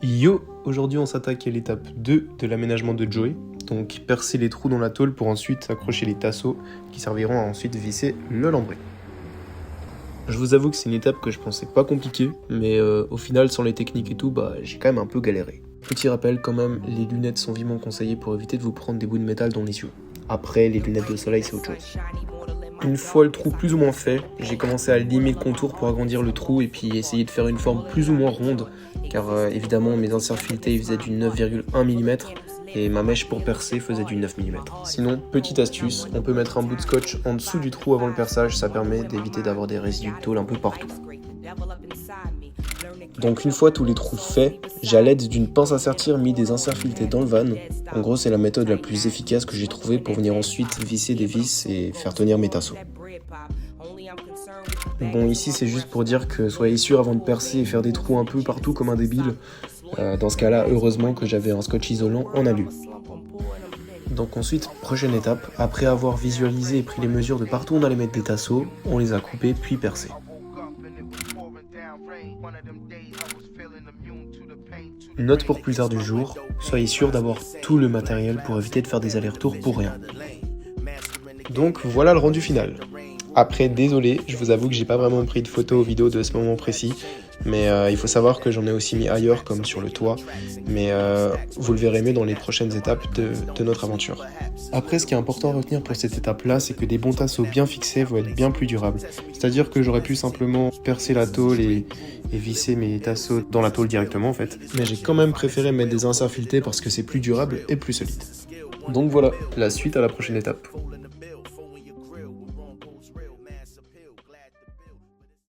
Yo, aujourd'hui on s'attaque à l'étape 2 de l'aménagement de Joey, donc percer les trous dans la tôle pour ensuite accrocher les tasseaux qui serviront à ensuite visser le lambris. Je vous avoue que c'est une étape que je pensais pas compliquée, mais au final sans les techniques et tout, j'ai quand même un peu galéré. Petit rappel quand même, les lunettes sont vivement conseillées pour éviter de vous prendre des bouts de métal dans les yeux. Après, les lunettes de soleil c'est autre chose. Une fois le trou plus ou moins fait, j'ai commencé à limer le contour pour agrandir le trou et puis essayer de faire une forme plus ou moins ronde, car évidemment mes inserts filetés faisaient du 9,1 mm et ma mèche pour percer faisait du 9 mm. Sinon, petite astuce, on peut mettre un bout de scotch en dessous du trou avant le perçage, ça permet d'éviter d'avoir des résidus de tôle un peu partout. Donc une fois tous les trous faits, j'ai à l'aide d'une pince à sertir mis des inserts filetés dans le van. En gros c'est la méthode la plus efficace que j'ai trouvée pour venir ensuite visser des vis et faire tenir mes tasseaux. Bon ici c'est juste pour dire que soyez sûr avant de percer et faire des trous un peu partout comme un débile. Dans ce cas là heureusement que j'avais un scotch isolant en alu. Donc ensuite, prochaine étape, après avoir visualisé et pris les mesures de partout où on allait mettre des tasseaux, on les a coupés puis percés. Note pour plus tard du jour, soyez sûr d'avoir tout le matériel pour éviter de faire des allers-retours pour rien. Donc voilà le rendu final. Après, désolé, je vous avoue que j'ai pas vraiment pris de photos ou vidéos de ce moment précis, mais il faut savoir que j'en ai aussi mis ailleurs, comme sur le toit, mais vous le verrez mieux dans les prochaines étapes de notre aventure. Après, ce qui est important à retenir pour cette étape-là, c'est que des bons tasseaux bien fixés vont être bien plus durables. C'est-à-dire que j'aurais pu simplement percer la tôle et visser mes tasseaux dans la tôle directement en fait, mais j'ai quand même préféré mettre des inserts filetés parce que c'est plus durable et plus solide. Donc voilà, la suite à la prochaine étape.